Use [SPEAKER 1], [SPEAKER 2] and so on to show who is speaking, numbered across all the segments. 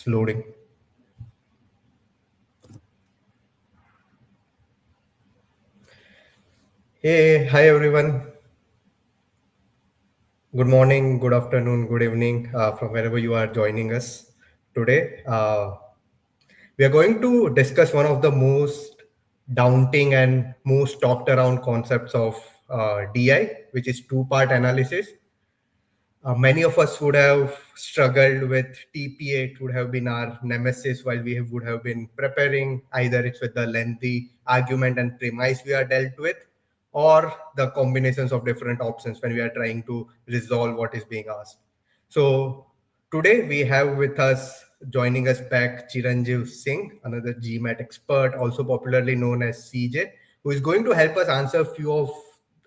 [SPEAKER 1] It's loading. Hey, hi everyone. Good morning, good afternoon, good evening from wherever you are joining us today. We are going to discuss one of the most daunting and most talked around concepts of DI, which is two-part analysis. Many of us would have struggled with TPA. It would have been our nemesis while we would have been preparing. Either it's with the lengthy argument and premise we are dealt with, or the combinations of different options when we are trying to resolve what is being asked. So today we have with us joining us back Chiranjeev Singh, another GMAT expert, also popularly known as CJ, who is going to help us answer a few of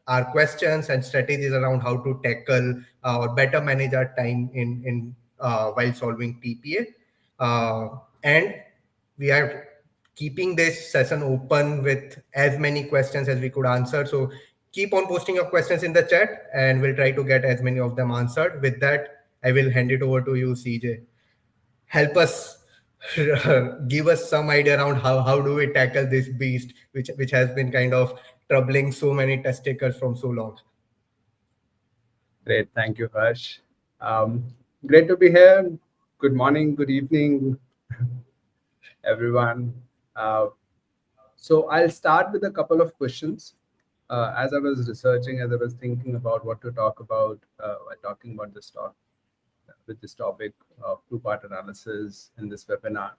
[SPEAKER 1] our questions and strategies around how to tackle or better manage our time in while solving TPA. And we are keeping this session open with as many questions as we could answer. So keep on posting your questions in the chat and we'll try to get as many of them answered. With that, I will hand it over to you, CJ. Help us give us some idea around how do we tackle this beast which has been kind of troubling so many test takers from so long.
[SPEAKER 2] Great. Thank you, Harsh. Great to be here. Good morning, good evening, everyone. So I'll start with a couple of questions. As I was researching, as I was thinking about what to talk about while talking about this talk, with this topic of two-part analysis in this webinar.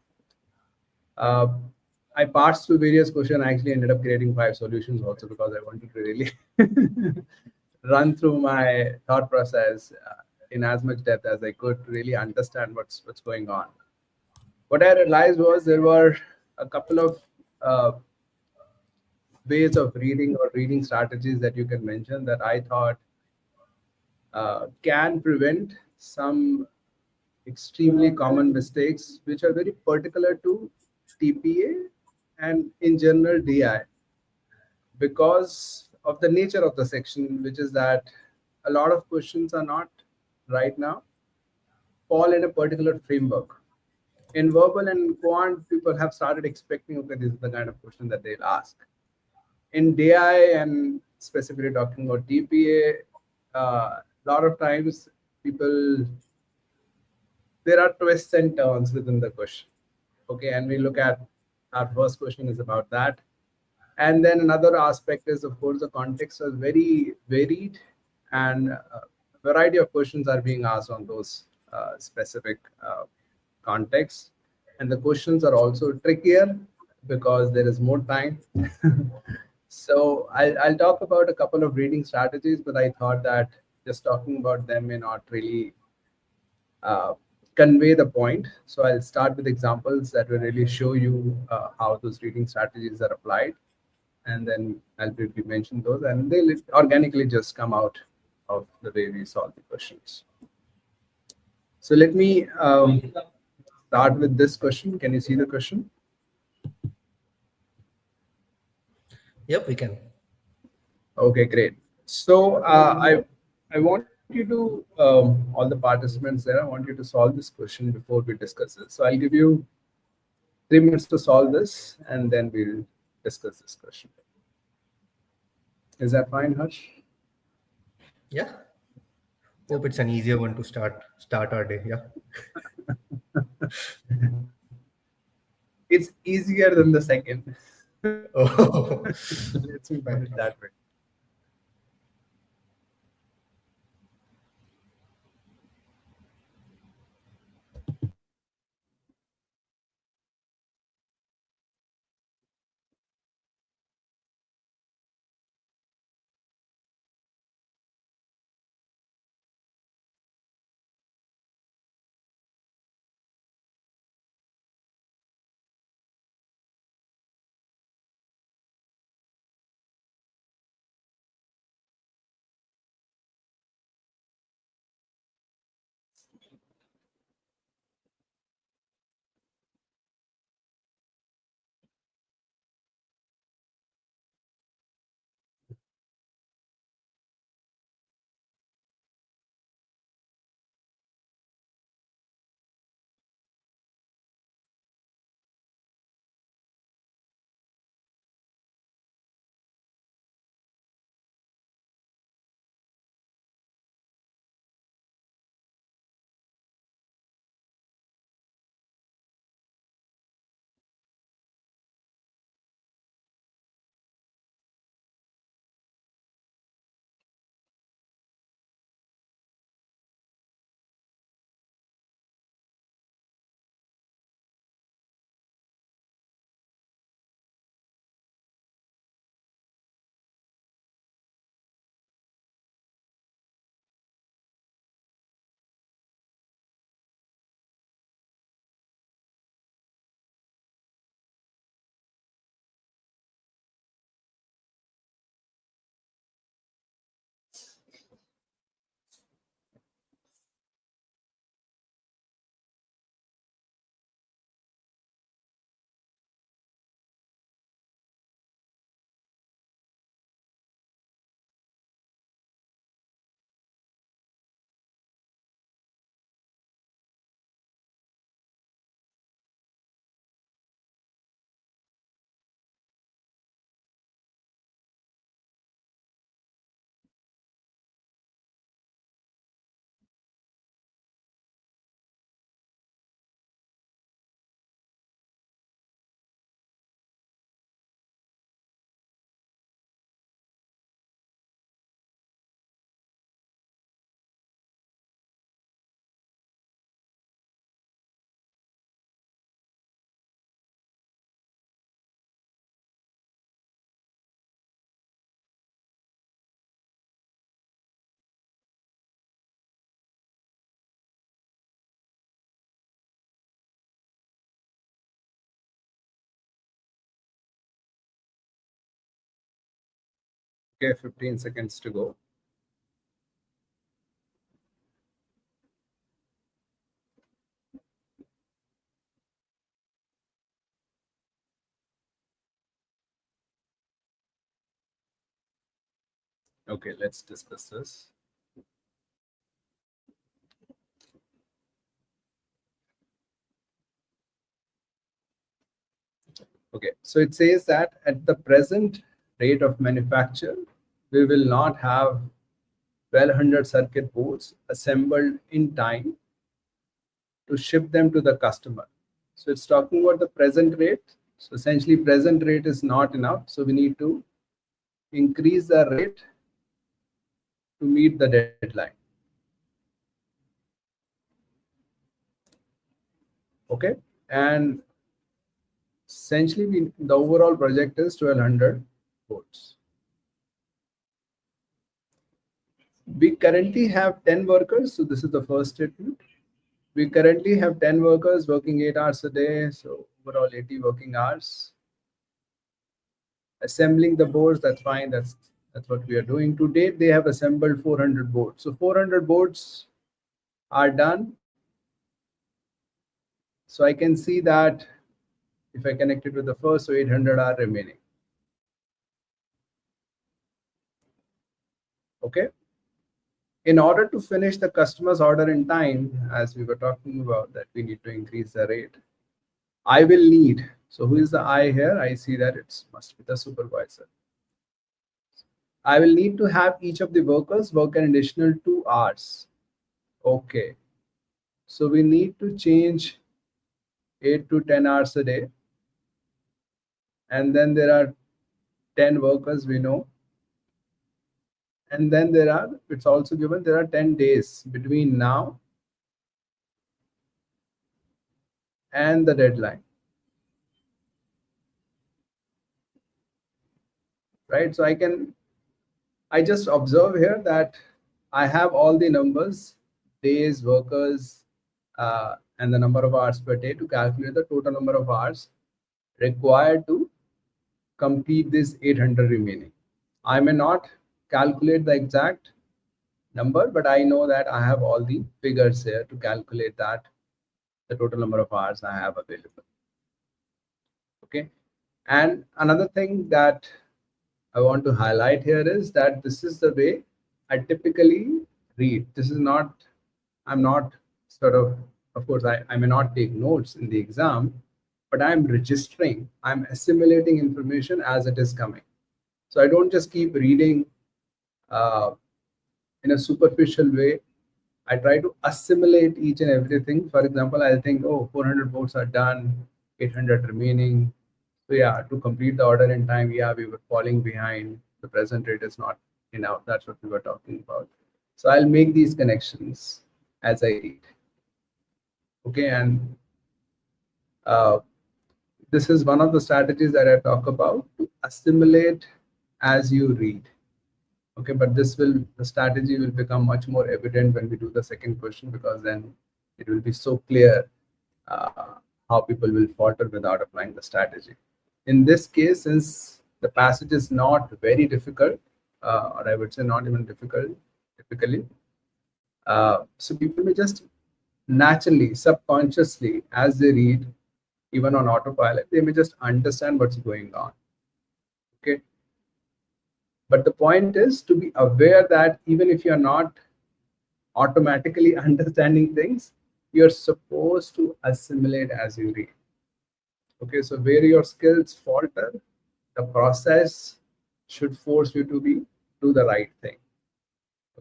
[SPEAKER 2] I parsed through various questions. I actually ended up creating 5 solutions also because I wanted to really run through my thought process in as much depth as I could to really understand what's going on. What I realized was there were a couple of ways of reading or reading strategies that you can mention that I thought can prevent some extremely common mistakes which are very particular to TPA and in general DI because of the nature of the section, which is that a lot of questions are not right now fall in a particular framework. In verbal and quant, people have started expecting, okay, this is the kind of question that they'll ask. In DI and specifically talking about TPA, a lot of times people, there are twists and turns within the question. Okay, and we look at our first question is about that. And then another aspect is, of course, the context is very varied and a variety of questions are being asked on those specific contexts. And the questions are also trickier because there is more time. So I'll talk about a couple of reading strategies, but I thought that just talking about them may not really convey the point. So I'll start with examples that will really show you how those reading strategies are applied. And then I'll briefly mention those, and they'll organically just come out of the way we solve the questions. So let me start with this question. Can you see the question?
[SPEAKER 1] Yep, we can.
[SPEAKER 2] Okay, great. So I want you to, all the participants there, I want you to solve this question before we discuss it. So I'll give you 3 minutes to solve this, and then we'll discuss this question. Is that fine, Harsh?
[SPEAKER 1] Yeah. Hope it's an easier one to start our day. Yeah.
[SPEAKER 2] It's easier than the second.
[SPEAKER 1] Oh,
[SPEAKER 2] Let's put it that way. Okay, 15 seconds to go. Okay, let's discuss this. Okay, so it says that at the present rate of manufacture, we will not have 1200 circuit boards assembled in time to ship them to the customer. So it's talking about the present rate. So essentially, present rate is not enough. So we need to increase the rate to meet the deadline. Okay, and essentially, the overall project is 1200 boards. We currently have 10 workers. So this is the first statement. We currently have 10 workers working 8 hours a day. So overall 80 working hours. Assembling the boards, that's fine. That's what we are doing. To date, they have assembled 400 boards. So 400 boards are done. So I can see that if I connect it with the first, so 800 are remaining. Okay. In order to finish the customer's order in time, as we were talking about, that we need to increase the rate. I will need, so who is the I here? I see that it must be the supervisor. I will need to have each of the workers work an additional 2 hours. Okay. So we need to change 8 to 10 hours a day. And then there are 10 workers we know. And then it's also given there are 10 days between now and the deadline. Right? So I just observe here that I have all the numbers, days, workers, and the number of hours per day to calculate the total number of hours required to complete this 800 remaining. I may not calculate the exact number, but I know that I have all the figures here to calculate that the total number of hours I have available. Okay. And another thing that I want to highlight here is that this is the way I typically read. This is not, I'm not sort of course, I may not take notes in the exam, but I'm registering, I'm assimilating information as it is coming. So I don't just keep reading in a superficial way. I try to assimilate each and everything. For example, I'll think, oh, 400 votes are done, 800 remaining. So yeah, to complete the order in time, yeah, we were falling behind. The present rate is not enough. That's what we were talking about. So I'll make these connections as I read. Okay, and this is one of the strategies that I talk about, to assimilate as you read. Okay, but the strategy will become much more evident when we do the second question, because then it will be so clear how people will falter without applying the strategy. In this case, since the passage is not very difficult, or I would say not even difficult typically, so people may just naturally, subconsciously, as they read, even on autopilot, they may just understand what's going on. Okay. But the point is to be aware that even if you're not automatically understanding things, you're supposed to assimilate as you read. Okay, so where your skills falter, the process should force you to do the right thing.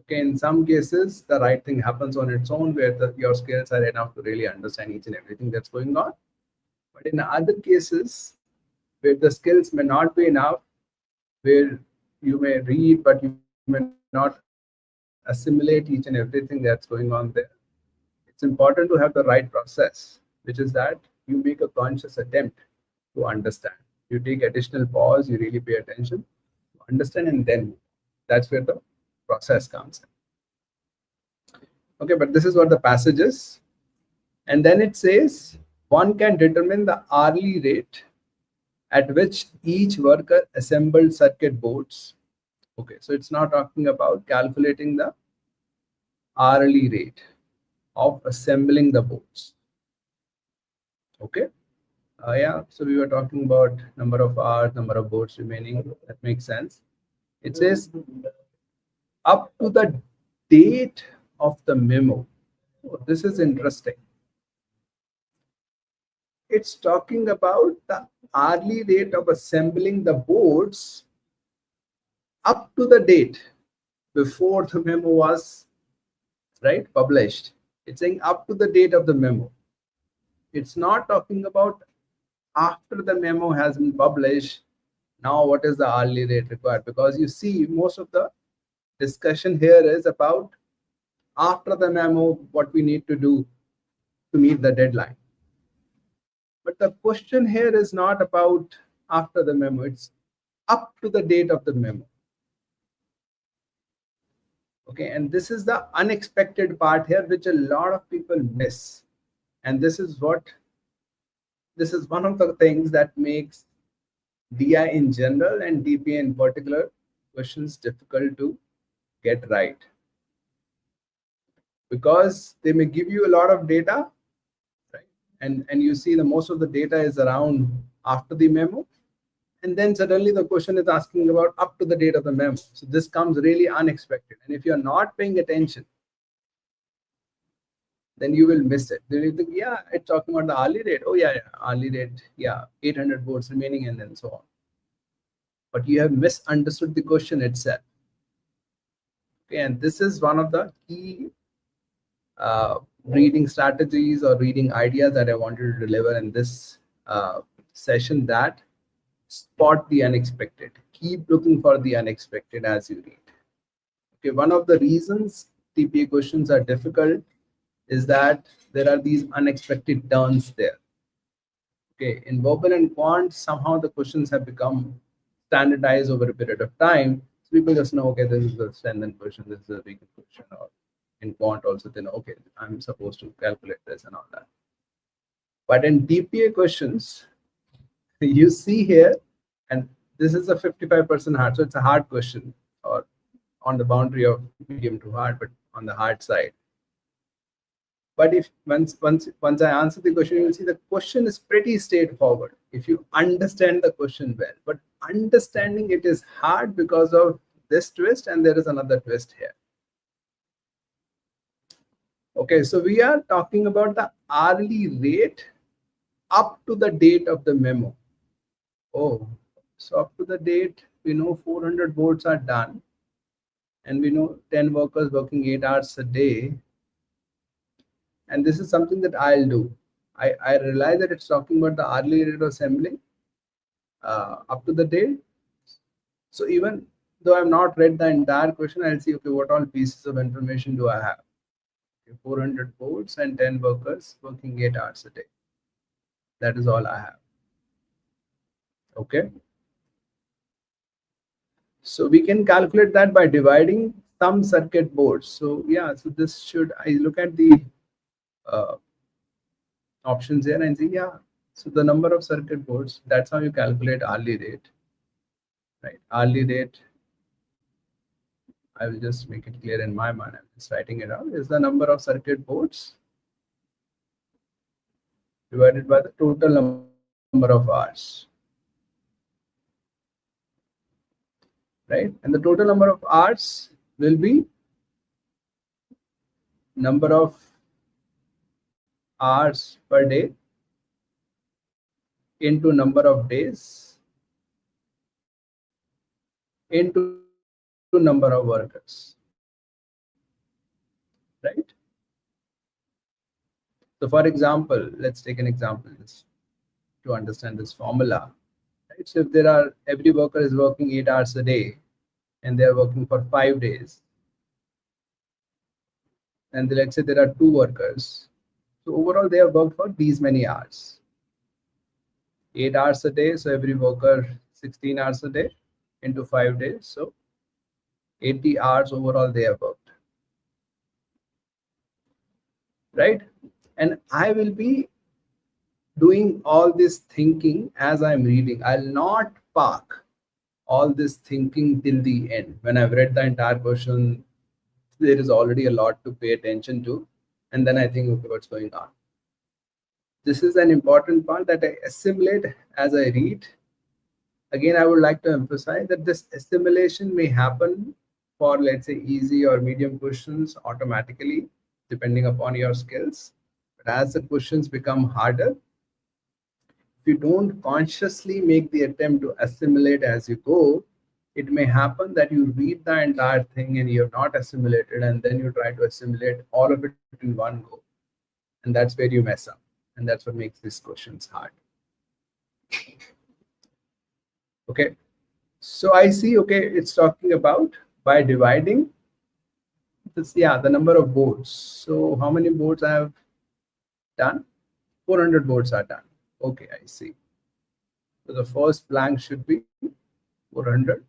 [SPEAKER 2] Okay, in some cases, the right thing happens on its own, where your skills are enough to really understand each and everything that's going on. But in other cases, where the skills may not be enough, where you may read, but you may not assimilate each and everything that's going on there, it's important to have the right process, which is that you make a conscious attempt to understand. You take additional pause, you really pay attention, understand, and then that's where the process comes in. Okay, but this is what the passage is. And then it says, one can determine the hourly rate at which each worker assembled circuit boards Okay, so it's now talking about calculating the hourly rate of assembling the boards. Okay. Yeah, so we were talking about number of hours, number of boards remaining. That makes sense. It says up to the date of the memo. Oh, this is interesting. It's talking about the hourly rate of assembling the boards up to the date before the memo was published. It's saying up to the date of the memo. It's not talking about after the memo has been published. Now what is the hourly rate required? Because you see, most of the discussion here is about after the memo, what we need to do to meet the deadline. But the question here is not about after the memo, it's up to the date of the memo. Okay, and this is the unexpected part here, which a lot of people miss. And this is one of the things that makes DI in general and DPA in particular questions difficult to get right. Because they may give you a lot of data, right? And you see the most of the data is around after the memo. And then suddenly the question is asking about up to the date of the memo. So this comes really unexpected. And if you're not paying attention, then you will miss it. Then you think, yeah, it's talking about the hourly rate. Oh, yeah, hourly rate, yeah, 800 boards remaining, and then so on. But you have misunderstood the question itself. Okay, and this is one of the key reading strategies or reading ideas that I wanted to deliver in this session, that spot the unexpected. Keep looking for the unexpected as you read. Okay, one of the reasons TPA questions are difficult is that there are these unexpected turns there. Okay, in verbal and quant, somehow the questions have become standardized over a period of time. So people just know, okay, this is a standard question, this is a weak question, or in quant also they know, okay, I'm supposed to calculate this and all that. But in DPA questions, you see here, and this is a 55% hard, so it's a hard question, or on the boundary of medium to hard, but on the hard side. But if once I answer the question, you will see the question is pretty straightforward if you understand the question well. But understanding it is hard because of this twist, and there is another twist here. Okay, so we are talking about the hourly rate up to the date of the memo. Oh, so up to the date, we know 400 boards are done, and we know 10 workers working 8 hours a day. And this is something that I'll do. I realize that it's talking about the hourly rate of assembly up to the date. So even though I've not read the entire question, I'll see, okay, what all pieces of information do I have? Okay, 400 boards and 10 workers working 8 hours a day. That is all I have. Okay. So we can calculate that by dividing some circuit boards. So yeah, so this should, I look at the options here and see, yeah, so the number of circuit boards, that's how you calculate hourly rate, right? Hourly rate, I will just make it clear in my mind, I'm just writing it out, is the number of circuit boards divided by the total number of hours, right? And the total number of hours will be number of hours per day into number of days into number of workers, right? So for example, let's take an example just to understand this formula, right? So if there are, every worker is working 8 hours a day and they're working for 5 days, and let's say there are 2 workers, so overall they have worked for these many hours, 8 hours a day, so every worker 16 hours a day into 5 days, so 80 hours overall they have worked, right? And I will be doing all this thinking as I'm reading. I'll not park all this thinking till the end. When I've read the entire question, there is already a lot to pay attention to. And then I think, okay, what's going on? This is an important part that I assimilate as I read. Again, I would like to emphasize that this assimilation may happen for, let's say, easy or medium questions automatically, depending upon your skills. But as the questions become harder, if you don't consciously make the attempt to assimilate as you go, it may happen that you read the entire thing and you're not assimilated, and then you try to assimilate all of it in one go. And that's where you mess up. And that's what makes these questions hard. Okay. So I see, okay, it's talking about by dividing this, yeah, the number of boards. So how many boards I have done? 400 boards are done. Okay, I see. So the first blank should be 400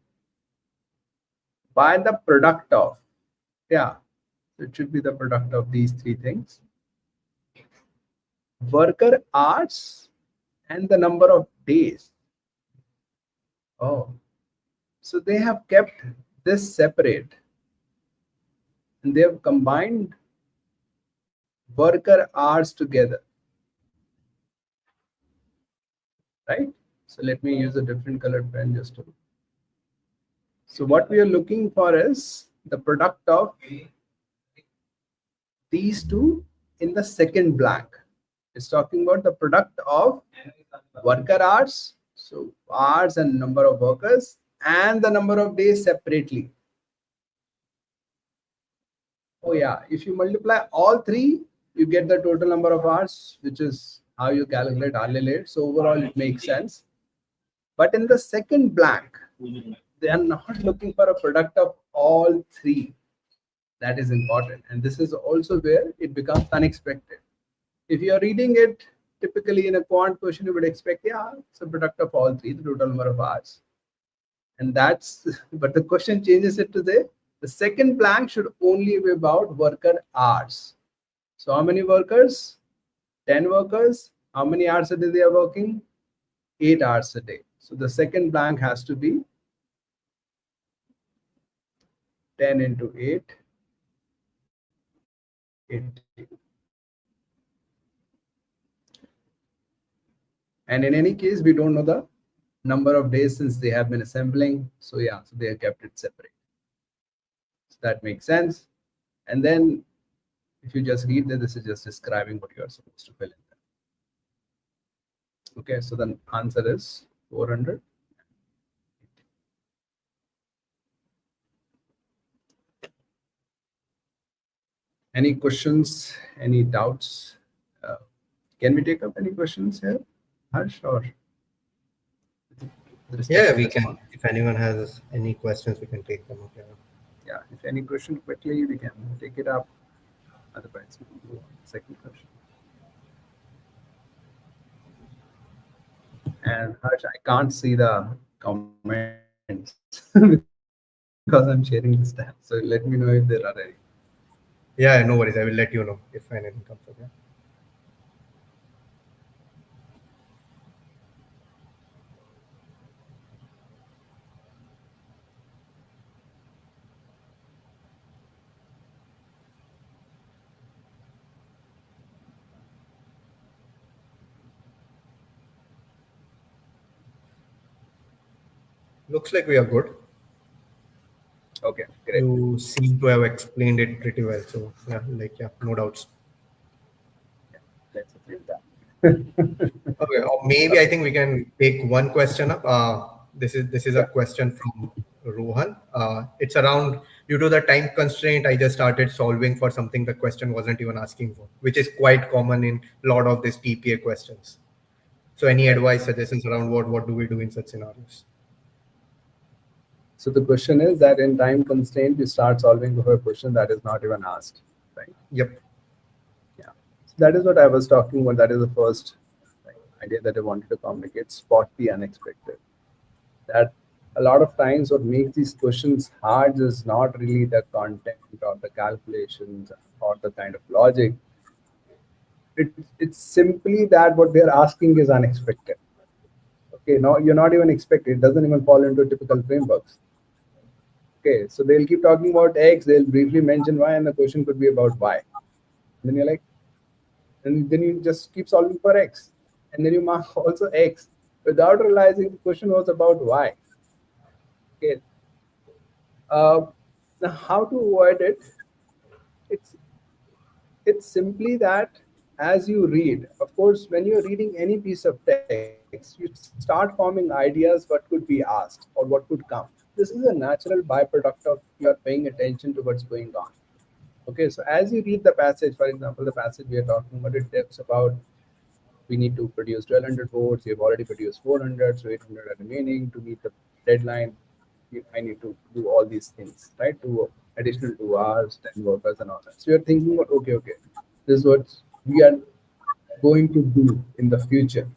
[SPEAKER 2] by the product of, yeah, so it should be the product of these three things: worker hours and the number of days. Oh, so they have kept this separate and they have combined worker hours together, right? So let me use a different colored pen just to. So what we are looking for is the product of these two in the second blank. It's talking about the product of worker hours, so hours and number of workers, and the number of days separately. Oh yeah, if you multiply all three, you get the total number of hours, which is how you calculate hourly rate. So overall, it makes sense. But in the second blank, they are not looking for a product of all three. That is important. And this is also where it becomes unexpected. If you are reading it typically in a quant question, you would expect, yeah, it's a product of all three, the total number of hours. And that's, but the question changes it to the second blank should only be about worker hours. So how many workers? 10 workers. How many hours a day they are working? 8 hours a day. So the second blank has to be 10 into 8, 80. And in any case, we don't know the number of days since they have been assembling. So yeah, so they have kept it separate. So that makes sense. And then if you just read that, this is just describing what you are supposed to fill in there. Okay, so the answer is 400. Any questions, any doubts? Can we take up any questions here, Harsh, or with respect
[SPEAKER 1] Yeah,
[SPEAKER 2] to
[SPEAKER 1] we
[SPEAKER 2] this
[SPEAKER 1] can.
[SPEAKER 2] one?
[SPEAKER 1] If anyone has any questions, we can take them up. Yeah.
[SPEAKER 2] Yeah, if any question quickly, we can take it up. Otherwise, we can go on to the second question. And Harsh, I can't see the comments because I'm sharing this tab. So let me know if there are any.
[SPEAKER 1] Yeah, no worries. I will let you know if anything comes up. Yeah. Looks like we are good.
[SPEAKER 2] Okay, great.
[SPEAKER 1] You seem to have explained it pretty well. So yeah, like yeah, no doubts.
[SPEAKER 2] Yeah, let's achieve that.
[SPEAKER 1] Okay, or maybe I
[SPEAKER 2] Okay,
[SPEAKER 1] think we can take one question up. This is a
[SPEAKER 2] yeah.
[SPEAKER 1] question from Rohan. It's around due to the time constraint. I just started solving for something the question wasn't even asking for, which is quite common in a lot of these TPA questions. So any
[SPEAKER 2] Right.
[SPEAKER 1] advice, suggestions around what do we do in such scenarios?
[SPEAKER 2] So the question is that in time constraint, you start solving for a question that is not even asked, right?
[SPEAKER 1] Yep.
[SPEAKER 2] Yeah. So that is what I was talking about. That is the first idea that I wanted to communicate. Spot the unexpected. That a lot of times what makes these questions hard is not really the content or the calculations or the kind of logic. It's simply that what they're asking is unexpected. Okay, no, you're not even expected. It doesn't even fall into typical frameworks. Okay, so they'll keep talking about X, they'll briefly mention Y, and the question could be about Y. And then you're like, and then you just keep solving for X. And then you mark also X without realizing the question was about Y. Okay. Uh, Now, how to avoid it? It's it's simply that as you read, of course, when you're reading any piece of text, you start forming ideas what could be asked or what could come. This is a natural byproduct of your paying attention to what's going on. Okay, so as you read the passage, for example, the passage we are talking about, it talks about we need to produce 1200 votes. We have already produced 400, so 800 are remaining to meet the deadline. I need to do all these things, right? Two additional 2 hours, 10 workers, and all that. So you're thinking about, okay, this is what we are going to do in the future.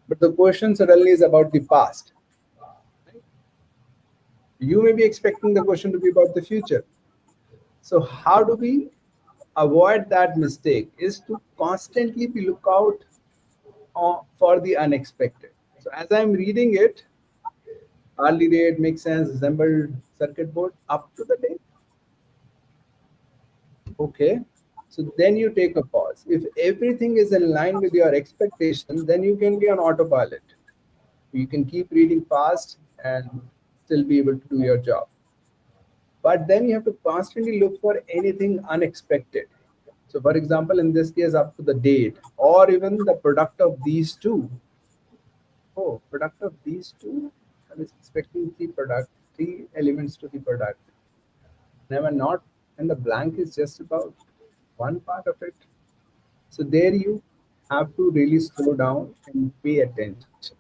[SPEAKER 2] But the question suddenly is about the past. You may be expecting the question to be about the future. So how do we avoid that mistake? Is to constantly be lookout for the unexpected. So as I'm reading it, hourly rate makes sense, assembled circuit board up to the date. Okay. So then you take a pause. If everything is in line with your expectations, then you can be on autopilot. You can keep reading fast and still be able to do your job. But then you have to constantly look for anything unexpected. So, for example, in this case, up to the date or even the product of these two. Oh, product of these two? I was expecting three elements to the product. Never not, and the blank is just about one part of it. So there you have to really slow down and pay attention.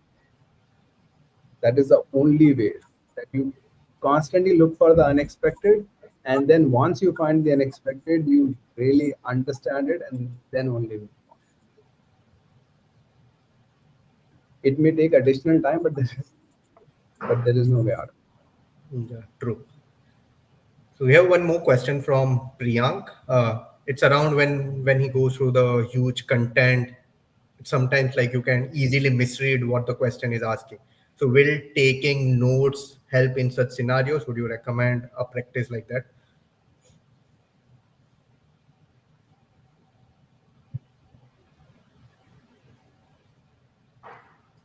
[SPEAKER 2] That is the only way that you constantly look for the unexpected, and then once you find the unexpected, you really understand it, and then only move on. It may take additional time, but there is no way out.
[SPEAKER 1] Yeah, true. So we have one more question from Priyank. It's around when he goes through the huge content. Sometimes like you can easily misread what the question is asking. So will taking notes help in such scenarios? Would you recommend a practice like that?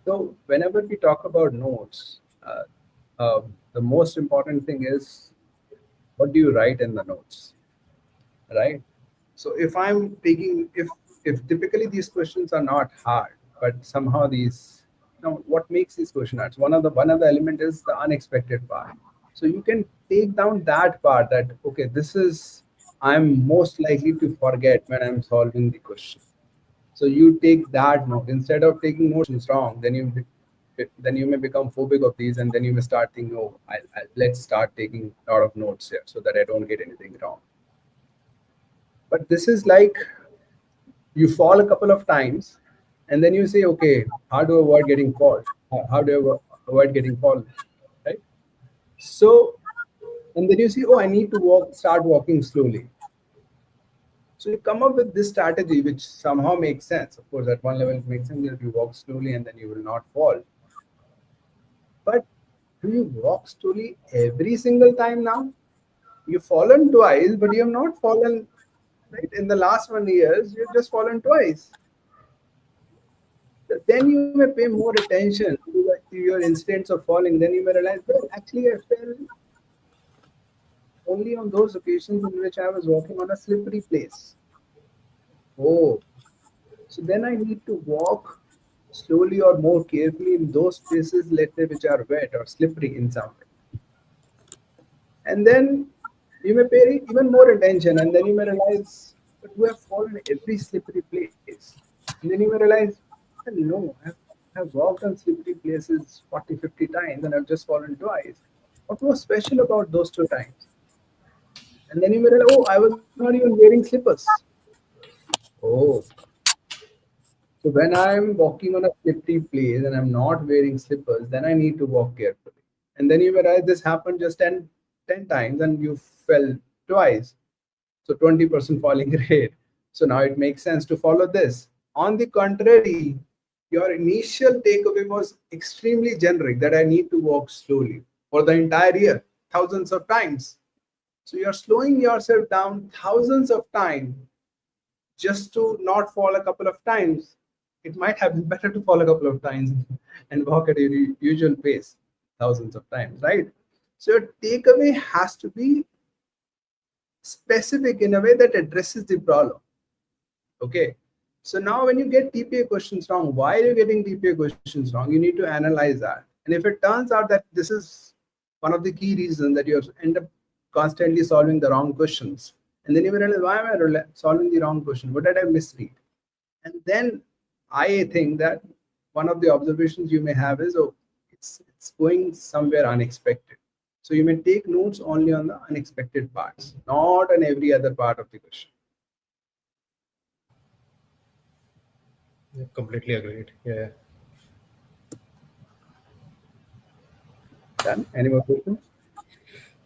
[SPEAKER 2] So whenever we talk about notes, the most important thing is what do you write in the notes, right? So if I'm taking, if typically these questions are not hard, but somehow these, what makes these questions hard? One of the element is the unexpected part. So you can take down that part that okay, this is I'm most likely to forget when I'm solving the question. So you take that note instead of taking notes wrong. Then you may become phobic of these, and then you may start thinking, oh, let's start taking a lot of notes here so that I don't get anything wrong. But this is like you fall a couple of times, and then you say, okay, how do I avoid getting fall? How do I avoid getting fall? Right. So, and then you see, oh, I need to start walking slowly. So you come up with this strategy, which somehow makes sense. Of course, at one level, it makes sense that you walk slowly and then you will not fall. But do you walk slowly every single time now? You've fallen twice, but you have not fallen, right? In the last 1 years, you've just fallen twice. Then you may pay more attention to your incidents of falling. Then you may realize, well, actually, I fell only on those occasions in which I was walking on a slippery place. Oh, so then I need to walk slowly or more carefully in those places, let's say, which are wet or slippery in some way. And then you may pay even more attention, and then you may realize, but we have fallen every slippery place. And then you may realize, well, no, I've walked on slippery places 40, 50 times, and I've just fallen twice. What was special about those 2 times? And then you may realize, oh, I was not even wearing slippers. Oh, so when I'm walking on a slippery place and I'm not wearing slippers, then I need to walk carefully. And then you realize this happened just 10 times and you fell twice. So 20% falling rate. So now it makes sense to follow this. On the contrary, your initial takeaway was extremely generic that I need to walk slowly for the entire year, thousands of times. So you're slowing yourself down thousands of times just to not fall a couple of times. It might have been better to fall a couple of times and walk at your usual pace thousands of times, right? So your takeaway has to be specific in a way that addresses the problem. Okay. So now when you get TPA questions wrong, why are you getting TPA questions wrong? You need to analyze that. And if it turns out that this is one of the key reasons that you end up constantly solving the wrong questions, and then you realize, why am I solving the wrong question? What did I misread? And then I think that one of the observations you may have is, oh, it's going somewhere unexpected. So you may take notes only on the unexpected parts, not on every other part of the question.
[SPEAKER 1] Yeah, completely agreed. Yeah.
[SPEAKER 2] Done. Any more questions?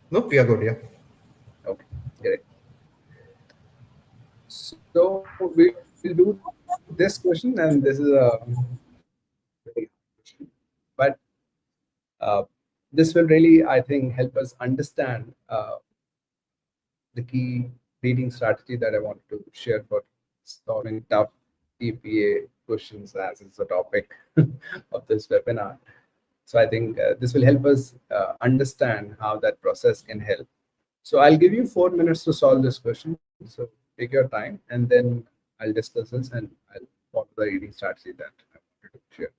[SPEAKER 1] Nope, we are good. Yeah.
[SPEAKER 2] Okay, great. So we'll do this question, and this is a very hard question, but this will really, I think, help us understand the key reading strategy that I want to share for solving tough TPA questions as is the topic of this webinar. So I think this will help us understand how that process can help. So I'll give you 4 minutes to solve this question. So take your time, and then I'll discuss this and I'll follow the reading strategy that I wanted to share.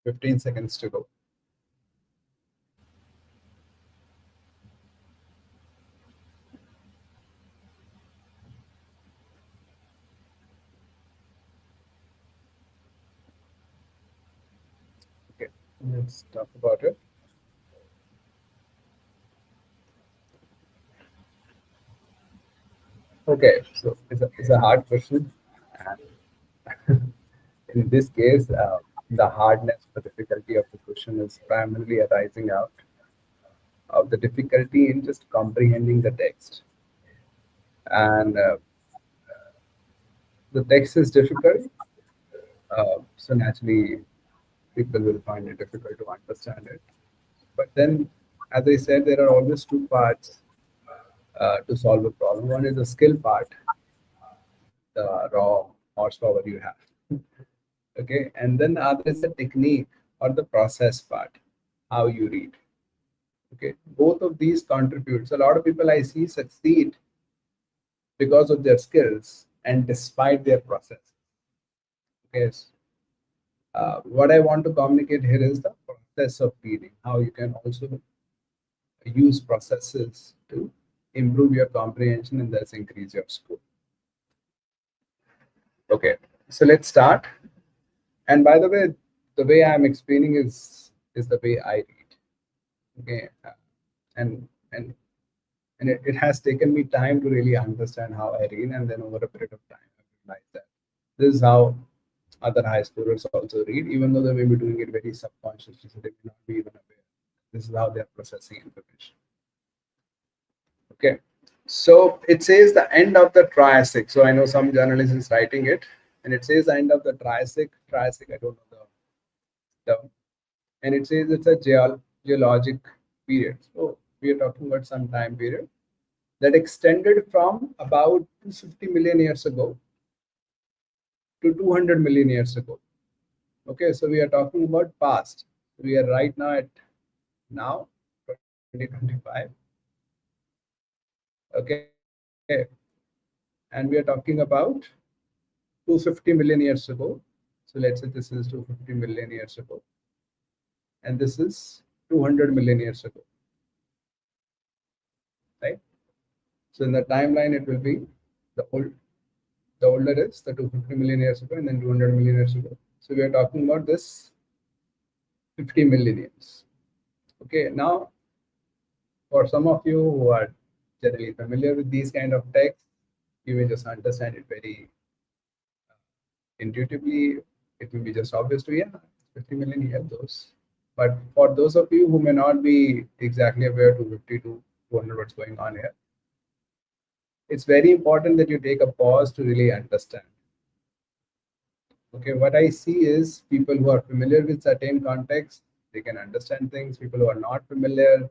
[SPEAKER 2] 15 seconds to go. Okay, let's talk about it. Okay, so it's a hard question. And in this case, the hardness, the difficulty of the question is primarily arising out of the difficulty in just comprehending the text. And the text is difficult, so naturally people will find it difficult to understand it. But then, as I said, there are always two parts to solve a problem. One is the skill part, the raw horsepower you have. Okay, and then the other is the technique or the process part, how you read. Okay, both of these contributes. A lot of people I see succeed because of their skills and despite their process. Okay, what I want to communicate here is the process of reading, how you can also use processes to improve your comprehension and thus increase your score. Okay, so let's start. And by the way I'm explaining is the way I read. Okay, and it has taken me time to really understand how I read, and then over a period of time, I realized that this is how other high schoolers also read, even though they may be doing it very subconsciously, so they may not be even aware. This is how they're processing information. Okay, so it says the end of the Triassic. So I know some journalist is writing it, and it says the end of the Triassic. Triassic, I don't know the term, and it says it's a geologic period. So we are talking about some time period that extended from about 250 million years ago to 200 million years ago. Okay, so we are talking about past. We are right now at now 2025. Okay, and we are talking about 250 million years ago. So let's say this is 250 million years ago, and this is 200 million years ago, right? So in the timeline, it will be the old, the older is the 250 million years ago, and then 200 million years ago. So we are talking about this 50 million years. Okay, now for some of you who are generally familiar with these kind of texts, you may just understand it very intuitively. It will be just obvious to you, yeah, 50 million years those. But for those of you who may not be exactly aware to 50 to 200 what's going on here, it's very important that you take a pause to really understand. Okay, what I see is people who are familiar with certain contexts, they can understand things. People who are not familiar,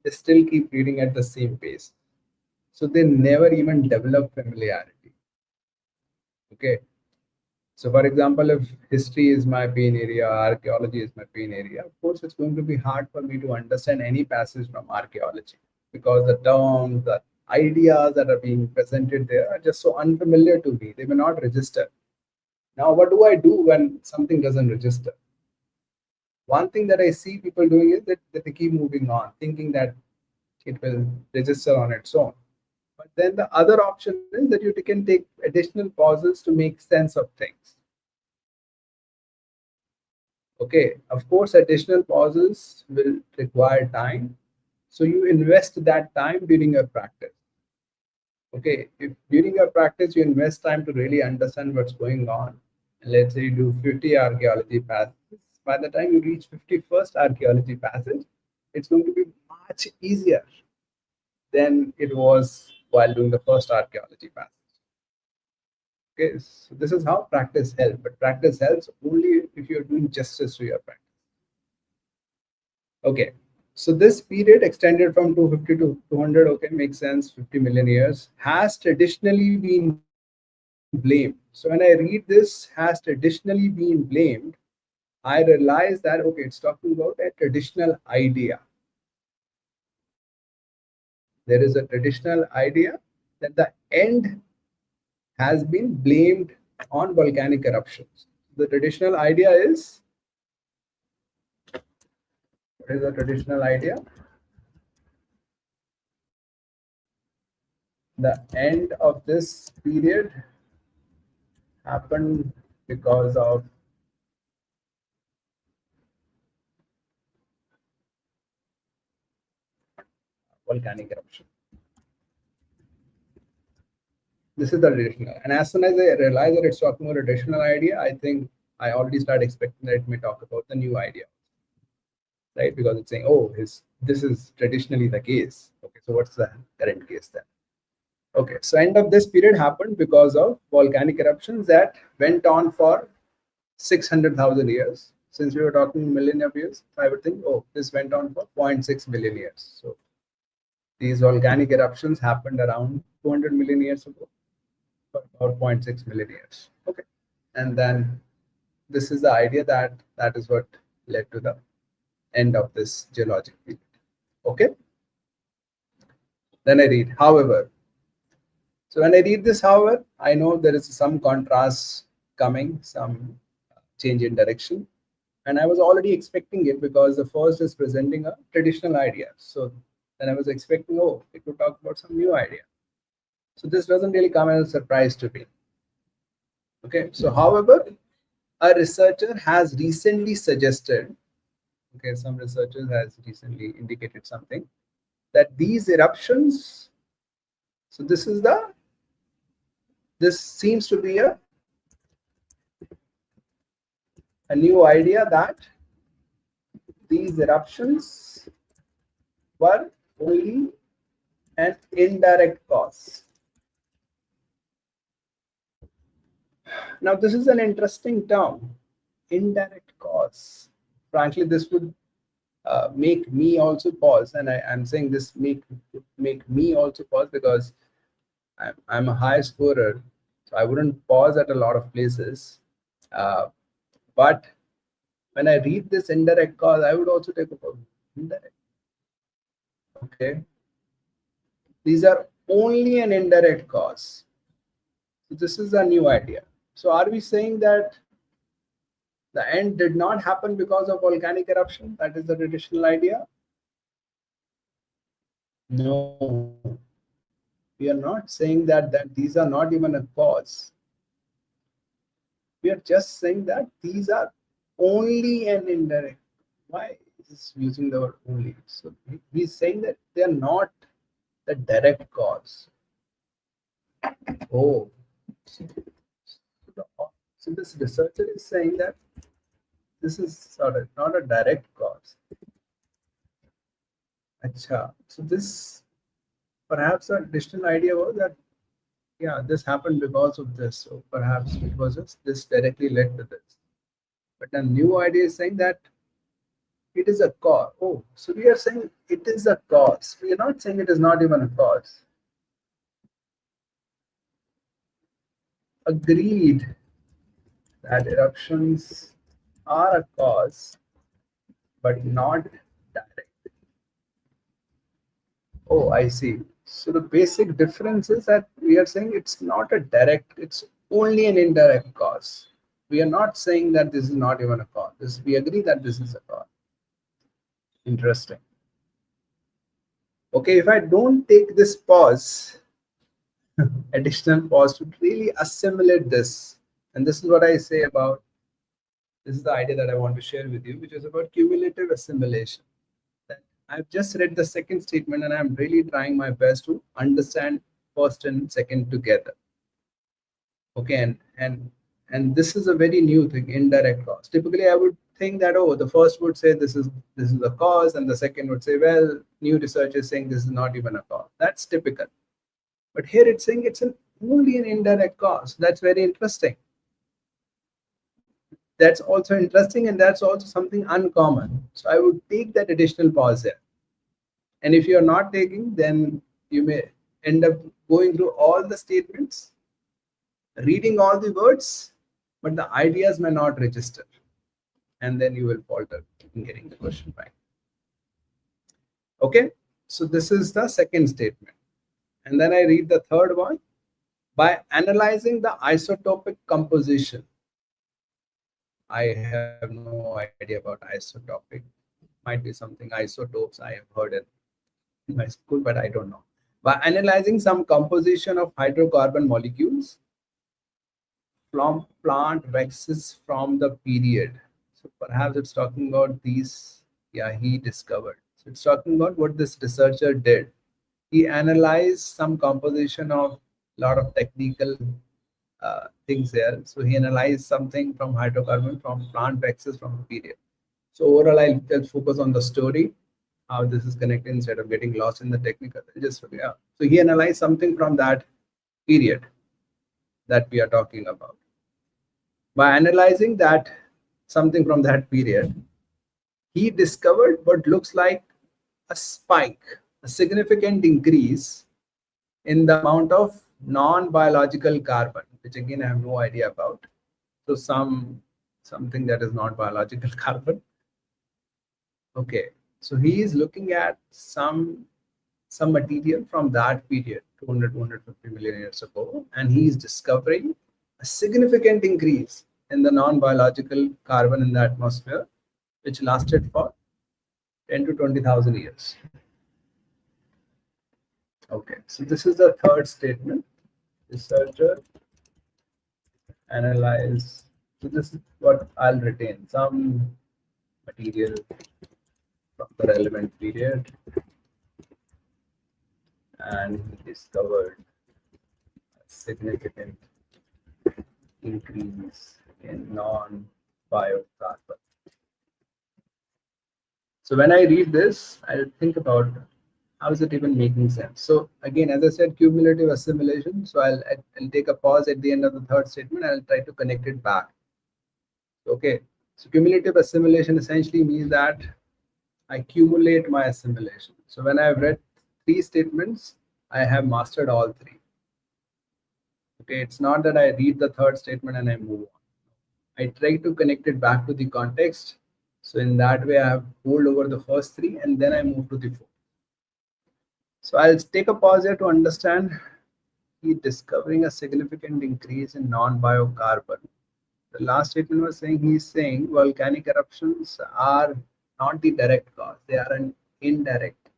[SPEAKER 2] they still keep reading at the same pace. So they never even develop familiarity. Okay. So for example, if history is my pain area, archaeology is my pain area, of course it's going to be hard for me to understand any passage from archaeology because the terms, the ideas that are being presented there are just so unfamiliar to me. They may not register. Now, what do I do when something doesn't register? One thing that I see people doing is that they keep moving on, thinking that it will register on its own. But then the other option is that you can take additional pauses to make sense of things. Okay, of course, additional pauses will require time. So you invest that time during your practice. Okay, if during your practice you invest time to really understand what's going on, and let's say you do 50 archaeology passages, by the time you reach 51st archaeology passage, it's going to be much easier than it was while doing the first archaeology passage. Okay, so this is how practice helps, but practice helps only if you're doing justice to your practice. Okay, so this period extended from 250 to 200, okay, makes sense, 50 million years, has traditionally been blamed. So when I read this, has traditionally been blamed, I realize that, okay, it's talking about a traditional idea. There is a traditional idea that the end has been blamed on volcanic eruptions. The traditional idea is What is the traditional idea? The end of this period happened because of volcanic eruption. This is the traditional. And as soon as I realize that it's talking about a traditional idea, I think I already start expecting that it may talk about the new idea, right? Because it's saying, oh, this is traditionally the case. Okay, so what's the current case then? Okay, so end of this period happened because of volcanic eruptions that went on for 600,000 years. Since we were talking million of years, I would think, oh, this went on for 0.6 billion years. So these volcanic eruptions happened around 200 million years ago, for about 0.6 million years. Okay, and then this is the idea that is what led to the end of this geologic period. Okay, then I read, however. So when I read this, however, I know there is some contrast coming, some change in direction. And I was already expecting it because the first is presenting a traditional idea. So then I was expecting, oh, it would talk about some new idea. So this doesn't really come as a surprise to me. Okay, so however, a researcher has recently suggested, okay, some researchers has recently indicated something, that these eruptions, so this seems to be a new idea that these eruptions were only an indirect cause. Now, this is an interesting term, indirect cause. Frankly, this would make me also pause, and I'm saying this make me also pause because I'm a high scorer, so I wouldn't pause at a lot of places. But when I read this indirect cause, I would also take a pause. Indirect. Okay. These are only an indirect cause. So this is a new idea. So are we saying that the end did not happen because of volcanic eruption? That is the traditional idea? No. We are not saying that these are not even a cause. We are just saying that these are only an indirect. Why is using the word only? So he's saying that they are not the direct cause. Oh, so this researcher is saying that this is sort of not a direct cause. Acha. So this perhaps a additional idea was that yeah, this happened because of this. So perhaps it was just this directly led to this. But a new idea is saying that it is a cause. Oh, so we are saying it is a cause. We are not saying it is not even a cause. Agreed that eruptions are a cause, but not direct. Oh, I see. So the basic difference is that we are saying it's not a direct, it's only an indirect cause. We are not saying that this is not even a cause. We agree that this is a cause. Interesting. Okay, if I don't take this pause, additional pause to really assimilate this, and this is what I say about, this is the idea that I want to share with you, which is about cumulative assimilation. That I've just read the second statement and I'm really trying my best to understand first and second together. Okay, and this is a very new thing, indirect cause. Typically I would think that, oh, the first would say this is the cause, and the second would say, well, new research is saying this is not even a cause. That's typical. But here it's saying it's only an indirect cause. That's very interesting. That's also interesting, and that's also something uncommon. So I would take that additional pause there. And if you're not taking, then you may end up going through all the statements, reading all the words, but the ideas may not register. And then you will falter in getting the question back. Okay, so this is the second statement. And then I read the third one. By analyzing the isotopic composition, I have no idea about isotopic. Might be something isotopes I have heard in my school, but I don't know. By analyzing some composition of hydrocarbon molecules from plant waxes from the period. So perhaps it's talking about these, yeah, he discovered. So it's talking about what this researcher did. He analyzed some composition of lot of technical things there. So he analyzed something from hydrocarbon from plant waxes from a period. So overall, I'll just focus on the story, how this is connected instead of getting lost in the technical. Just yeah. So he analyzed something from that period that we are talking about. By analyzing that something from that period, he discovered what looks like a spike, a significant increase in the amount of non-biological carbon, which again I have no idea about. So something that is not biological carbon. Okay, so he is looking at some material from that period, 200, 250 million years ago, and he is discovering a significant increase in the non-biological carbon in the atmosphere, which lasted for 10 to 20,000 years. Okay, so this is the third statement. Researcher analyze. So this is what I'll retain. Some material from the relevant period, and he discovered a significant increase in non-biocarbon. So when I read this, I'll think about how is it even making sense. So again, as I said, cumulative assimilation. So I'll take a pause at the end of the third statement. I'll try to connect it back. Okay. So cumulative assimilation essentially means that I accumulate my assimilation. So when I've read three statements, I have mastered all three. Okay, it's not that I read the third statement and I move on. I try to connect it back to the context. So in that way, I have hold over the first three and then I move to the fourth. So I'll take a pause here to understand he discovering a significant increase in non-biocarbon. The last statement was saying he's saying volcanic eruptions are not the direct cause, they are an indirect.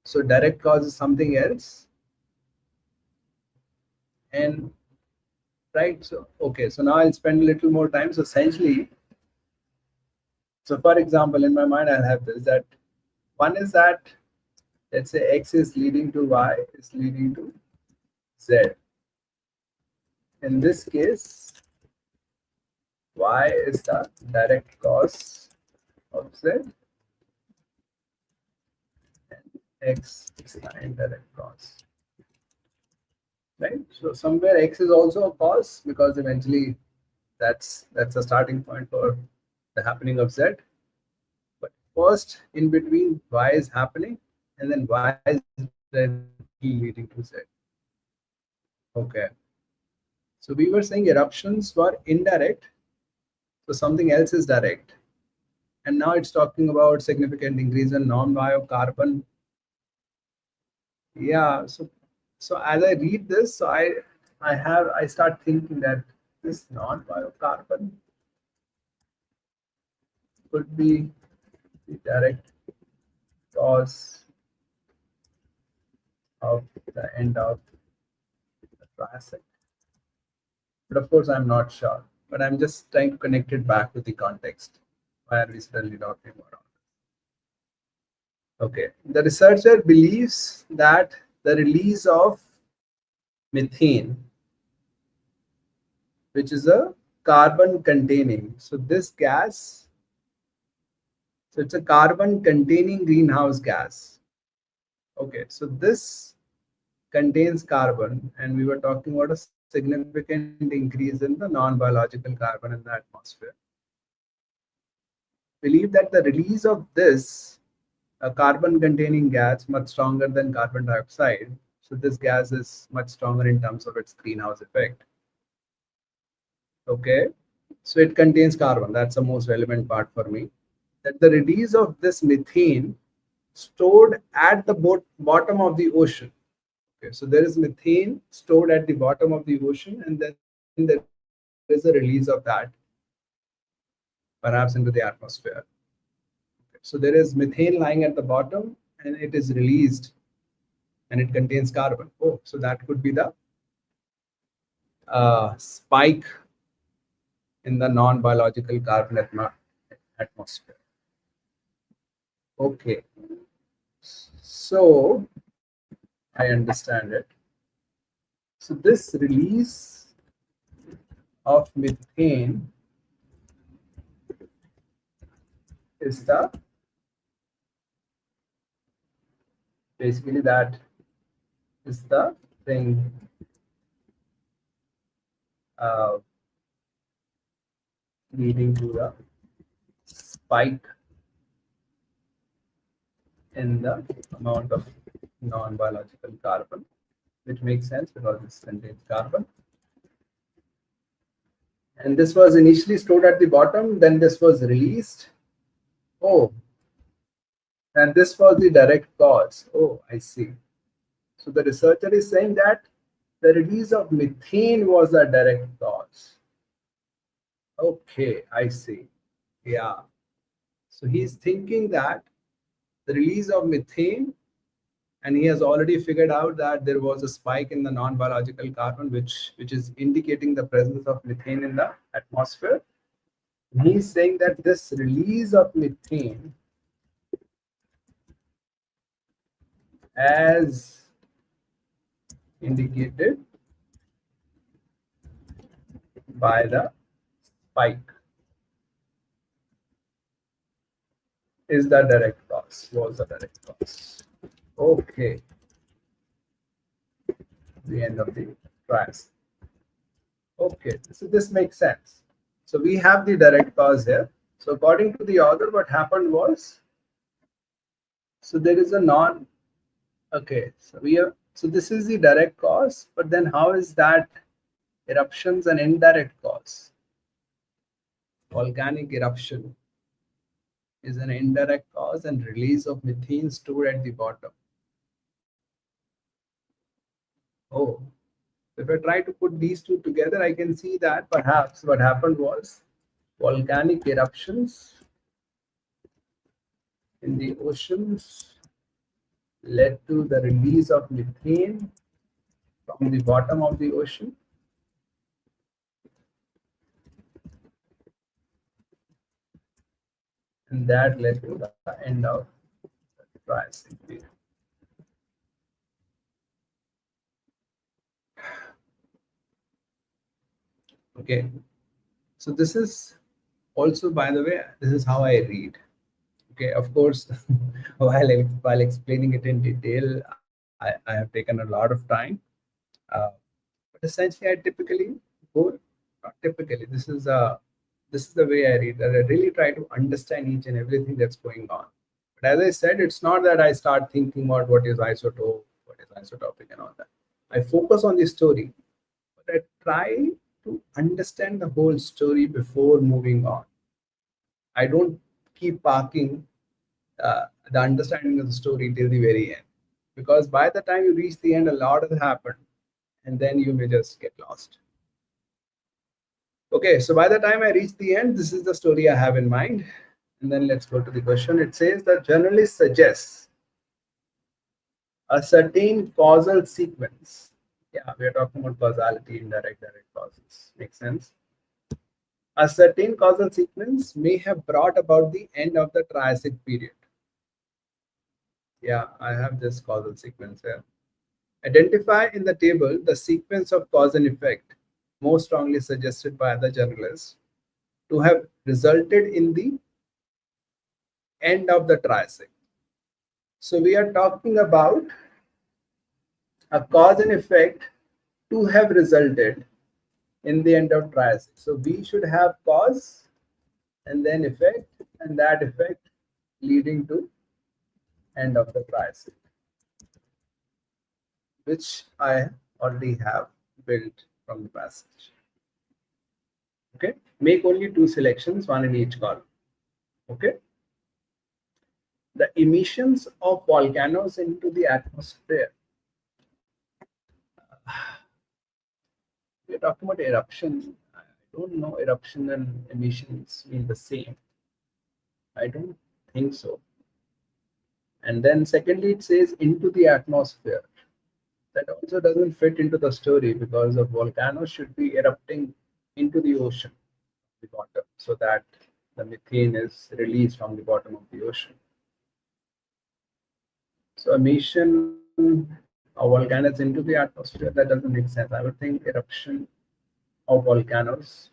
[SPEAKER 2] So direct cause is something else. And right, so okay, so now I'll spend a little more time. So essentially, so for example, in my mind, I'll have this that one is that let's say X is leading to Y is leading to Z. In this case, Y is the direct cause of Z and X is the indirect cause. Right? So somewhere X is also a cause because eventually that's a starting point for the happening of Z. But first, in between, Y is happening, and then Y is leading to Z. Okay. So we were saying eruptions were indirect, so something else is direct. And now it's talking about significant increase in non-biocarbon. Yeah, so as I read this, so I start thinking that this non-biocarbon could be the direct cause of the end of the Triassic. But of course, I'm not sure. But I'm just trying to connect it back to the context. Why are we suddenly talking about it? Okay. The researcher believes that the release of methane, which is a carbon containing. So this gas, so it's a carbon containing greenhouse gas. Okay. So this contains carbon, and we were talking about a significant increase in the non-biological carbon in the atmosphere. Believe that the release of this carbon containing gas much stronger than carbon dioxide. So this gas is much stronger in terms of its greenhouse effect. Okay, so it contains carbon. That's the most relevant part for me. That the release of this methane stored at the bottom of the ocean. Okay, so there is methane stored at the bottom of the ocean, and then there is a release of that. perhaps into the atmosphere. So there is methane lying at the bottom and it is released and it contains carbon. Oh, so that could be the spike in the non-biological carbon atmosphere. Okay, so I understand it. So this release of methane is the basically that is the thing leading to the spike in the amount of non-biological carbon, which makes sense because this contains carbon. And this was initially stored at the bottom, then this was released. Oh, and this was the direct cause. Oh, I see. So the researcher is saying that the release of methane was a direct cause. Okay, I see. Yeah. So he's thinking that the release of methane, and he has already figured out that there was a spike in the non-biological carbon, which is indicating the presence of methane in the atmosphere. And he's saying that this release of methane as indicated by the spike is the direct cause, was the direct cause. Okay, the end of the trials. Okay, so this makes sense. So we have the direct cause here. So according to the author, what happened was, so there is a non, okay, so we have, so this is the direct cause, but then how is that eruptions an indirect cause? Volcanic eruption is an indirect cause and release of methane stored at the bottom. Oh, if I try to put these two together, I can see that perhaps what happened was volcanic eruptions in the oceans led to the release of methane from the bottom of the ocean. And that led to the end of the Triassic period. Okay, so this is also, by the way, this is how I read. Okay, of course, while explaining it in detail, I have taken a lot of time. Uh, but essentially, I typically go, not typically, this is the way I read, that I really try to understand each and everything that's going on. But as I said, it's not that I start thinking about what is isotope, what is isotopic, and all that. I focus on the story, but I try to understand the whole story before moving on. I don't keep parking the understanding of the story till the very end, because by the time you reach the end, a lot has happened, and then you may just get lost. Okay, so by the time I reach the end, this is the story I have in mind. And then let's go to the question. It says the journalist suggests a certain causal sequence. Yeah, we are talking about causality, indirect, direct causes. Makes sense. A certain causal sequence may have brought about the end of the Triassic period. Yeah, I have this causal sequence here. Identify in the table the sequence of cause and effect most strongly suggested by the journalist to have resulted in the end of the Triassic. So we are talking about a cause and effect to have resulted in the end of Triassic. So we should have cause and then effect, and that effect leading to end of the Triassic, which I already have built from the passage. Okay, make only two selections, one in each column. Okay, the emissions of volcanoes into the atmosphere. We're talking about eruptions. don't know eruption and emissions mean the same. I don't think so. And then secondly, it says into the atmosphere. That also doesn't fit into the story because the volcano should be erupting into the ocean, the bottom, so that the methane is released from the bottom of the ocean. So emission of volcanoes into the atmosphere, that doesn't make sense. I would think eruption of volcanoes,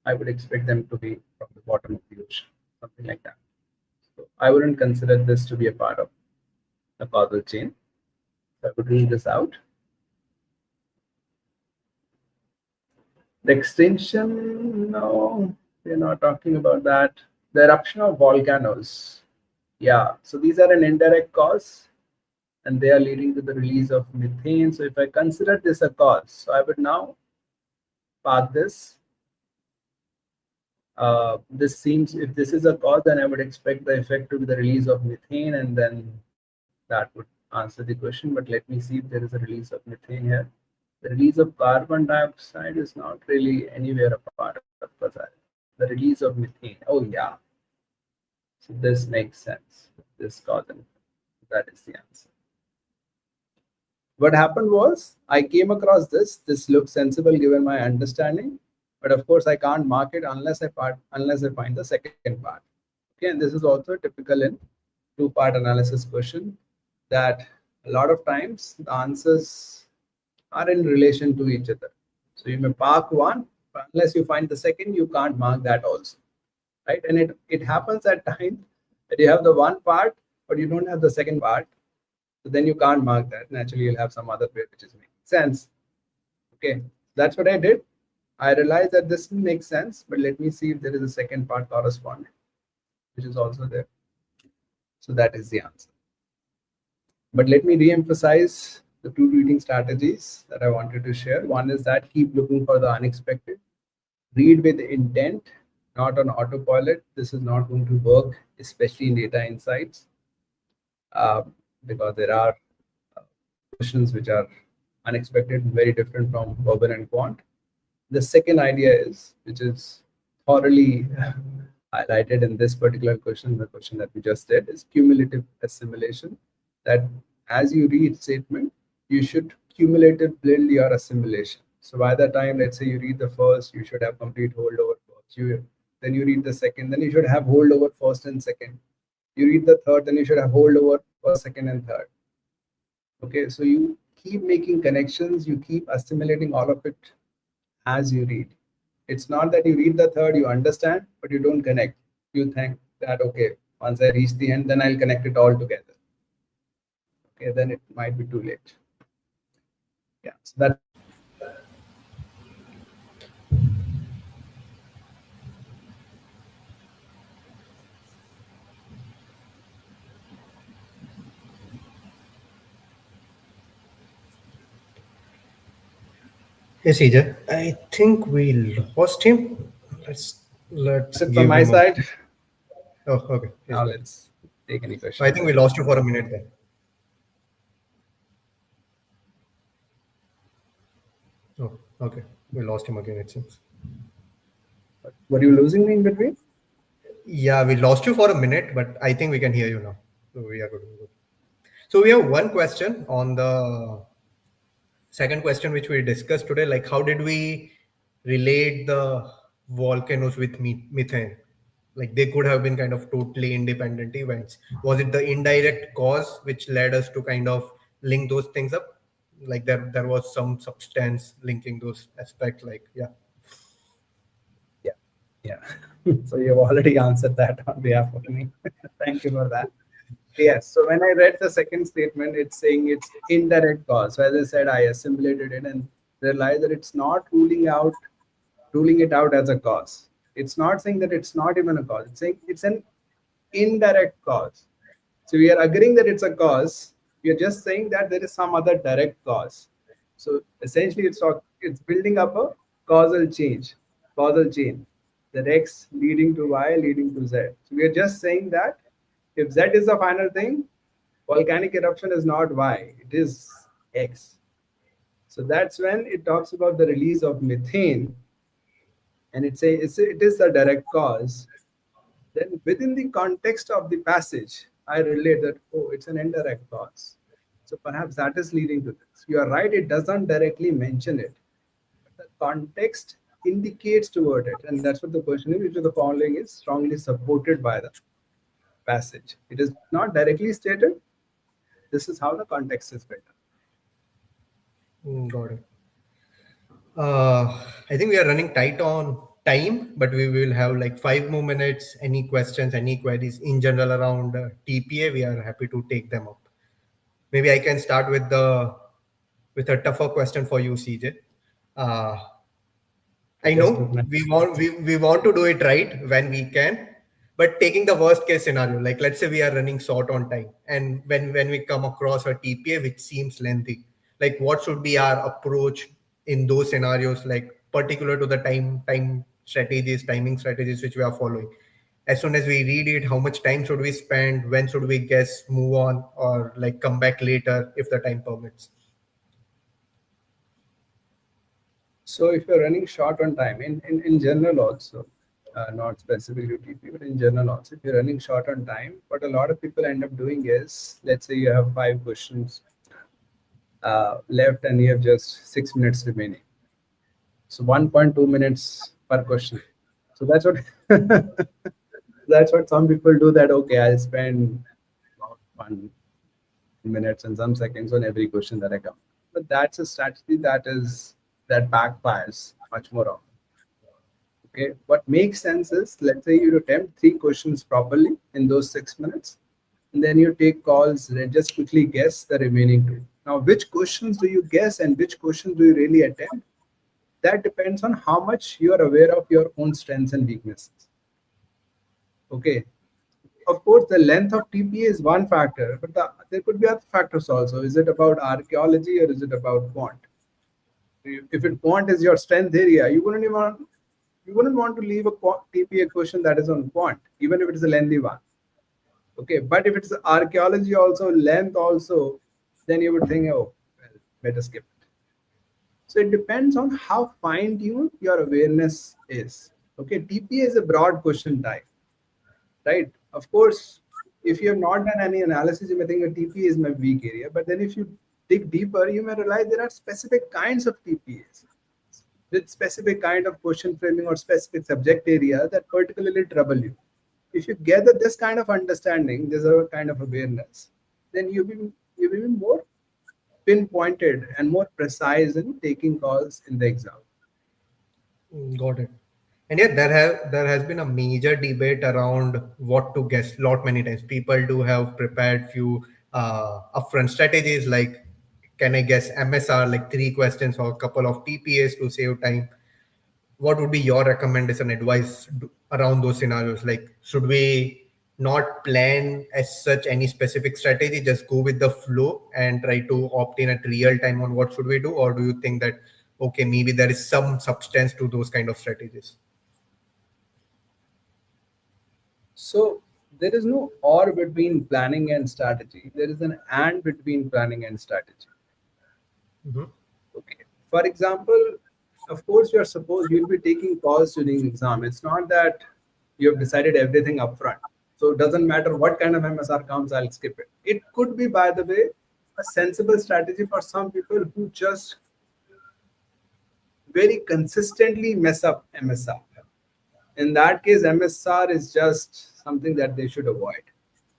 [SPEAKER 2] I would expect them to be from the bottom of the ocean, something like that. So I wouldn't consider this to be a part of the causal chain. So I would read this out. The extinction, no, we're not talking about that. The eruption of volcanoes. Yeah, so these are an indirect cause and they are leading to the release of methane. So if I consider this a cause, so I would now park this. This seems, if this is a cause, then I would expect the effect to be the release of methane, and then that would answer the question. But let me see if there is a release of methane here. The release of carbon dioxide is not really anywhere a part of causality. The release of methane, oh yeah. So this makes sense. This cause and effect. That is the answer. What happened was I came across this. This looks sensible given my understanding, but of course I can't mark it unless I find the second part. Okay, and this is also typical in two-part analysis question that a lot of times the answers are in relation to each other. So you may mark one, but unless you find the second, you can't mark that also, right? And it happens at times that you have the one part, but you don't have the second part. So then you can't mark that. Naturally, you'll have some other bit which is making sense. Okay, that's what I did. I realized that this makes sense, but let me see if there is a second part corresponding, which is also there. So that is the answer. But let me re-emphasize the two reading strategies that I wanted to share. One is that keep looking for the unexpected. Read with intent, not on autopilot. This is not going to work, especially in data insights, because there are questions which are unexpected, very different from urban and quant. The second idea is, which is thoroughly highlighted in this particular question, the question that we just did, is cumulative assimilation. That as you read statement, you should cumulative build your assimilation. So by the time, let's say you read the first, you should have complete holdover first. Then you read the second, then you should have holdover first and second. You read the third, then you should have holdover first, second, and third. Okay, so you keep making connections, you keep assimilating all of it as you read. It's not that you read the third, you understand, but you don't connect. You think that, okay, once I reach the end, then I'll connect it all together. Okay, then it might be too late. Yeah, so that's
[SPEAKER 1] Yes, EJ. I think we lost him. Let's
[SPEAKER 2] it from
[SPEAKER 1] give
[SPEAKER 2] my
[SPEAKER 1] him a.
[SPEAKER 2] side.
[SPEAKER 1] Oh, okay. He's
[SPEAKER 2] Now
[SPEAKER 1] back.
[SPEAKER 2] let's take any
[SPEAKER 1] So I
[SPEAKER 2] questions.
[SPEAKER 1] think we lost you for a minute then. Oh, okay. We lost him again, it seems.
[SPEAKER 2] Were you losing me in between?
[SPEAKER 1] Yeah, we lost you for a minute, but I think we can hear you now. So we are good. So we have one question on the second question which we discussed today. Like, how did we relate the volcanoes with methane? Like, they could have been kind of totally independent events. Was it the indirect cause which led us to kind of link those things up? Like, there was some substance linking those aspects. Like, yeah.
[SPEAKER 2] Yeah, yeah. So you've already answered that on behalf of me. Thank you for that. Yes. So when I read the second statement, it's saying it's indirect cause. So as I said, I assimilated it and realized that it's not ruling it out as a cause. It's not saying that it's not even a cause. It's saying it's an indirect cause. So we are agreeing that it's a cause. We are just saying that there is some other direct cause. So essentially, it's building up a causal chain. That X leading to Y leading to Z. So we are just saying that if Z is the final thing, volcanic eruption is not Y, it is X. So that's when it talks about the release of methane. and it is a direct cause, then within the context of the passage, I relate that, oh, it's an indirect cause. So perhaps that is leading to this. You are right, it doesn't directly mention it, but the context indicates toward it. And that's what the question is, which of the following is strongly supported by the passage. It is not directly stated. This is how the context is better.
[SPEAKER 1] Got it. I think we are running tight on time, but we will have like 5 more minutes. Any questions, any queries in general around TPA, we are happy to take them up. Maybe I can start with a tougher question for you, CJ. Uh, I
[SPEAKER 2] Just
[SPEAKER 1] know
[SPEAKER 2] open it.
[SPEAKER 1] we want to do it right when we can, but taking the worst case scenario, like let's say we are running short on time, and when we come across a TPA which seems lengthy, like what should be our approach in those scenarios, like particular to the timing strategies which we are following. As soon as we read it, how much time should we spend? When should we guess, move on, or like come back later if the time permits?
[SPEAKER 2] So if you're running short on time, in general also, not specifically TP, but in general also, if you're running short on time, what a lot of people end up doing is, let's say you have 5 questions left and you have just 6 minutes remaining. So 1.2 minutes per question. So that's what that's what some people do. That okay, I'll spend about 1 minutes and some seconds on every question that I come. But that's a strategy that backfires much more often. Okay, what makes sense is, let's say you attempt 3 questions properly in those 6 minutes, and then you take calls and just quickly guess the remaining two. Now, which questions do you guess and which questions do you really attempt? That depends on how much you are aware of your own strengths and weaknesses. Okay, of course, the length of TPA is one factor, but there could be other factors also. Is it about archaeology or is it about quant? If it quant is your strength area, you wouldn't want to leave a TPA question that is on quant, even if it is a lengthy one. Okay, but if it's archaeology also, length also, then you would think, oh, well, better skip it. So it depends on how fine-tuned your awareness is. Okay, TPA is a broad question type, right? Of course, if you have not done any analysis, you may think that TPA is my weak area. But then if you dig deeper, you may realize there are specific kinds of TPAs with specific kind of question framing or specific subject area that particularly trouble you. If you gather this kind of understanding, this kind of awareness, then you'll be more pinpointed and more precise in taking calls in the exam.
[SPEAKER 1] Got it. And yeah, there has been a major debate around what to guess. Lot many times, people do have prepared few upfront strategies like, can I guess MSR like 3 questions or a couple of TPAs to save time? What would be your recommendation advice around those scenarios? Like, should we not plan as such any specific strategy, just go with the flow and try to opt in at real time on what should we do? Or do you think that, okay, maybe there is some substance to those kind of strategies?
[SPEAKER 2] So there is no or between planning and strategy. There is an and between planning and strategy.
[SPEAKER 1] Mhm.
[SPEAKER 2] Okay. For example, of course, you'll be taking calls during exam. It's not that you have decided everything upfront. So it doesn't matter what kind of MSR comes, I'll skip it. It could be, by the way, a sensible strategy for some people who just very consistently mess up MSR. In that case, MSR is just something that they should avoid.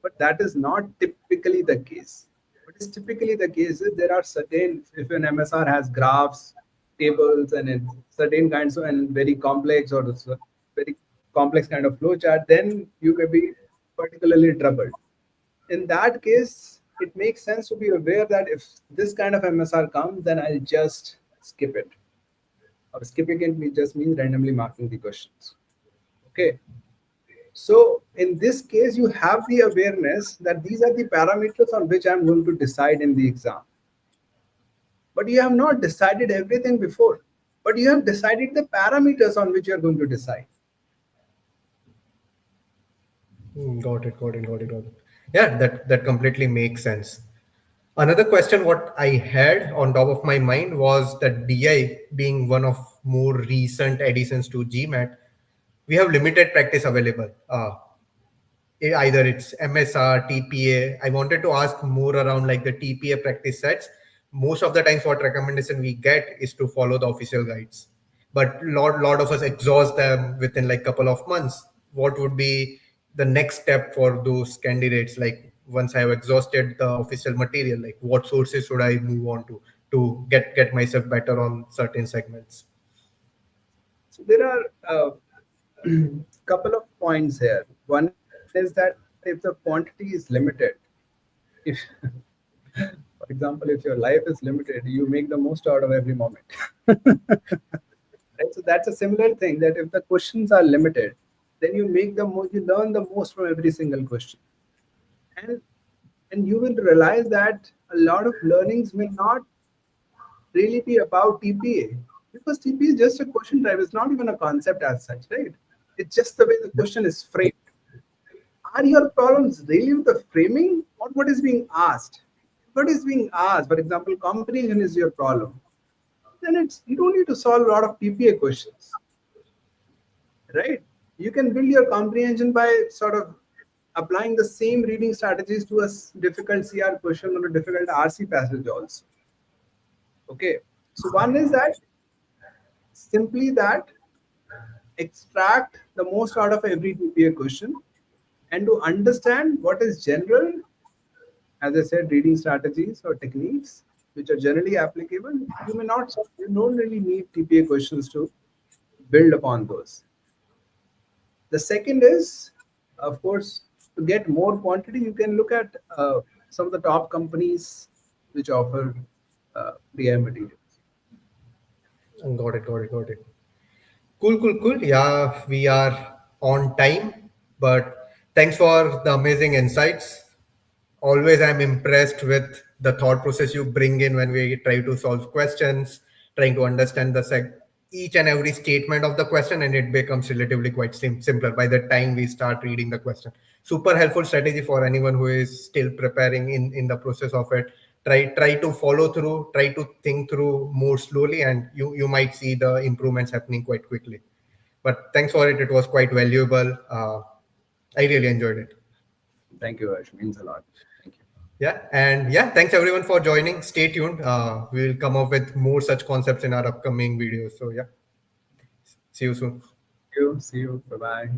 [SPEAKER 2] But that is not typically the case. What is typically the case is there are certain, if an MSR has graphs, tables, and in certain kinds of and very complex or very complex kind of flowchart, then you may be particularly troubled. In that case, it makes sense to be aware that if this kind of MSR comes, then I'll just skip it. Or skipping it just means randomly marking the questions. Okay. So in this case, you have the awareness that these are the parameters on which I'm going to decide in the exam. But you have not decided everything before. But you have decided the parameters on which you're going to decide.
[SPEAKER 1] Got it. Yeah, that completely makes sense. Another question what I had on top of my mind was that DI being one of more recent additions to GMAT, we have limited practice available. Either it's MSR, TPA. I wanted to ask more around like the TPA practice sets. Most of the times, what recommendation we get is to follow the official guides, but lot of us exhaust them within like couple of months. What would be the next step for those candidates? Like once I have exhausted the official material, like what sources should I move on to get myself better on certain segments?
[SPEAKER 2] So there are couple of points here. One is that if the quantity is limited, if for example, if your life is limited, you make the most out of every moment. Right? So that's a similar thing that if the questions are limited, then you make the most, you learn the most from every single question. And and you will realize that a lot of learnings may not really be about TPA because TPA is just a question type. It's not even a concept as such, right? It's just the way the question is framed. Are your problems really with the framing or what is being asked? What is being asked, for example, comprehension is your problem. Then it's you don't need to solve a lot of TPA questions, right? You can build your comprehension by sort of applying the same reading strategies to a difficult CR question or a difficult RC passage also. Okay. So one is that simply that extract the most out of every TPA question and to understand what is general, as I said, reading strategies or techniques which are generally applicable. You don't really need TPA questions to build upon those. The second is, of course, to get more quantity, you can look at some of the top companies which offer DI materials.
[SPEAKER 1] Got it. Cool. Yeah, we are on time, but thanks for the amazing insights. Always I'm impressed with the thought process you bring in when we try to solve questions, trying to understand each and every statement of the question, and it becomes relatively quite simpler by the time we start reading the question. Super helpful strategy for anyone who is still preparing in the process of it. Try to follow through, try to think through more slowly, and you might see the improvements happening quite quickly. But thanks for it. It was quite valuable. I really enjoyed it.
[SPEAKER 2] Thank you, Harsh. Means a lot. Thank you.
[SPEAKER 1] Yeah, and yeah, thanks everyone for joining. Stay tuned. We'll come up with more such concepts in our upcoming videos. So yeah, see you soon.
[SPEAKER 2] See you. See you. Bye bye.